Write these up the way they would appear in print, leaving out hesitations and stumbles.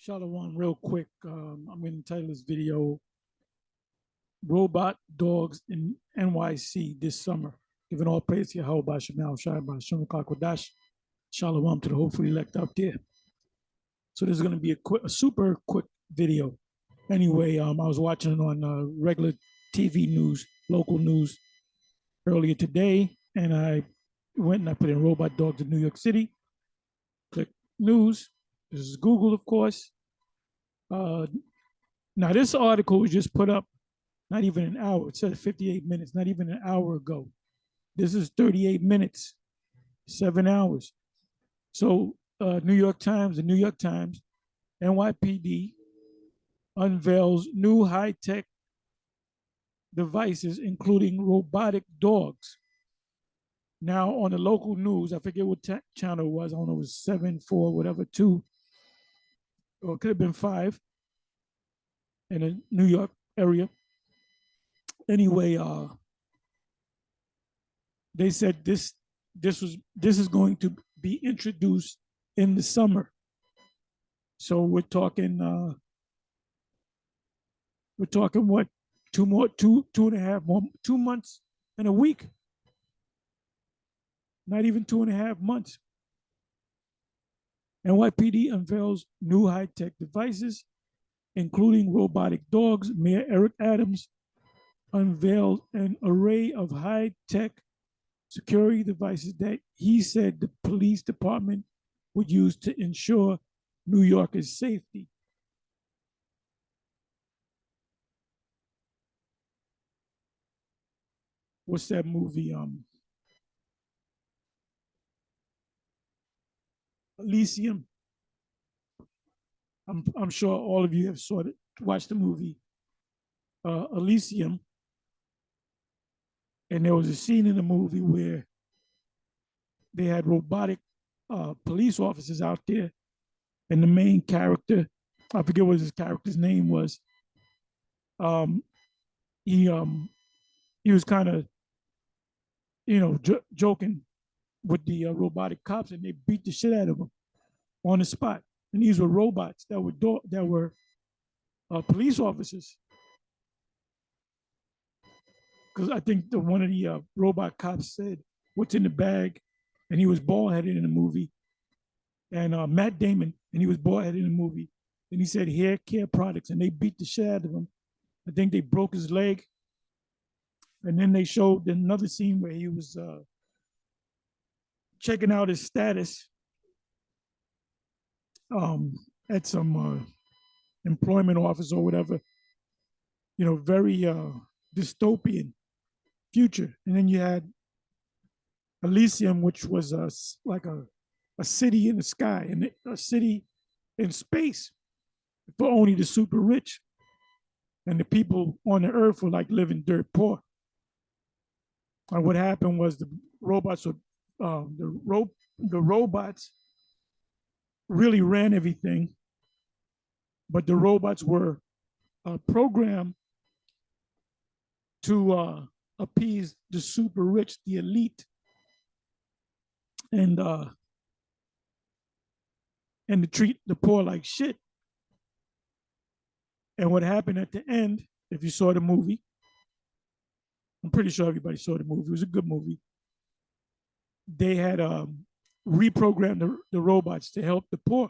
Shalom, real quick. I'm going to title this video Robot Dogs in NYC this summer. Giving all praise to Yahweh Shemal Shai Shem Kodash. Shalom to the hopefully elect out there. So this is going to be a super quick video. Anyway, I was watching it on regular TV news, local news earlier today, and I went and I put in Robot Dogs in New York City. Click news. This is Google, of course. Now, this article was just put up not even an hour. It said 58 minutes, not even an hour ago. This is 38 minutes, 7 hours. So, the New York Times, NYPD unveils new high-tech devices, including robotic dogs. Now, on the local news, I forget what channel it was. I don't know, it was 7, 4, whatever, 2, or it could have been 5 in the New York area. Anyway, they said this is going to be introduced in the summer. So we're talking what, 2 months and a week. Not even 2.5 months. NYPD unveils new high-tech devices, including robotic dogs. Mayor Eric Adams unveiled an array of high-tech security devices that he said the police department would use to ensure New Yorkers' safety. What's that movie? Elysium. I'm sure all of you have watched the movie Elysium. And there was a scene in the movie where they had robotic police officers out there, and the main character, I forget what his character's name was. He was kind of, joking with the robotic cops, and they beat the shit out of him on the spot. And these were robots that were police officers. Because I think one of the robot cops said, "What's in the bag?" And he was bald headed in the movie. And Matt Damon, and he was bald headed in the movie. And he said, "Hair care products," and they beat the shit out of him. I think they broke his leg. And then they showed another scene where he was checking out his status at some employment office or whatever. Very dystopian future. And then you had Elysium, which was like a city in the sky, and a city in space for only the super rich. And the people on the earth were like living dirt poor. And what happened was the robots really ran everything, but the robots were programmed to appease the super rich, the elite, and to treat the poor like shit. And what happened at the end, if you saw the movie, I'm pretty sure everybody saw the movie. It was a good movie. They had reprogrammed the robots to help the poor,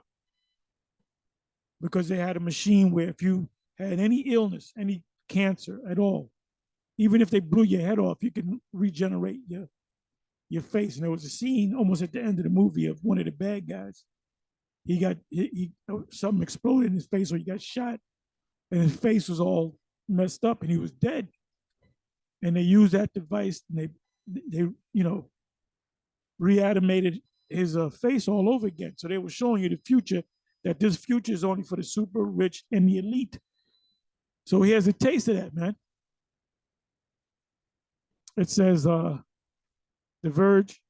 because they had a machine where if you had any illness, any cancer at all, even if they blew your head off, you can regenerate your face. And there was a scene almost at the end of the movie of one of the bad guys. Something exploded in his face, or he got shot, and his face was all messed up, and he was dead. And they used that device, and they reanimated his face all over again. So they were showing you the future, that this future is only for the super rich and the elite. So he has a taste of that, man. It says The Verge,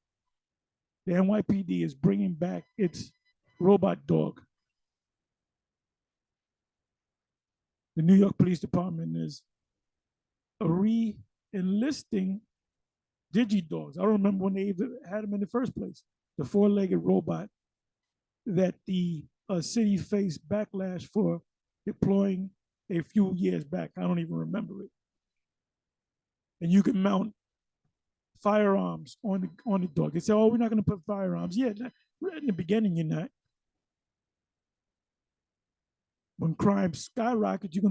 the NYPD is bringing back its robot dog. The New York Police Department is re-enlisting DigiDogs. I don't remember when they even had them in the first place. The 4-legged robot that the city faced backlash for deploying a few years back. I don't even remember it. And you can mount firearms on the dog. They say, "Oh, we're not going to put firearms." Yeah, right in the beginning, you're not. When crime skyrockets, you're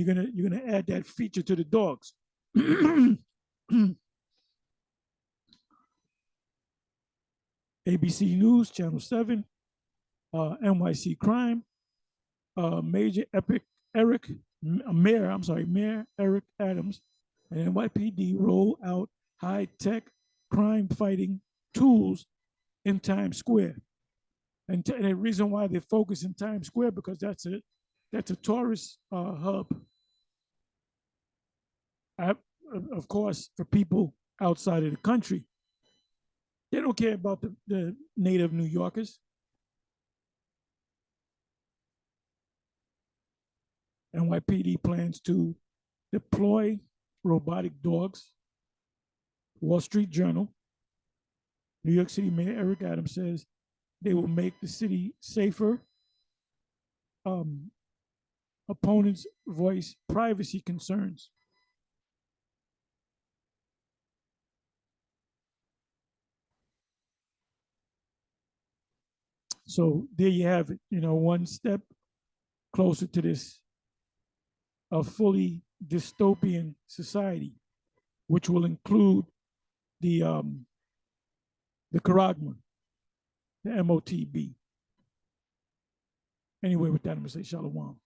gonna add that feature to the dogs. ABC News, Channel 7, NYC Crime, Major Epic Eric, Mayor Eric Adams, and NYPD roll out high-tech crime fighting tools in Times Square. And the reason why they focus in Times Square because that's a tourist hub. Of course, for people outside of the country, they don't care about the native New Yorkers. NYPD plans to deploy robotic dogs. Wall Street Journal, New York City Mayor Eric Adams says they will make the city safer. Opponents voice privacy concerns. So there you have it, one step closer to this, a fully dystopian society, which will include the Karagma, the MOTB. Anyway, with that, I'm going to say shalom.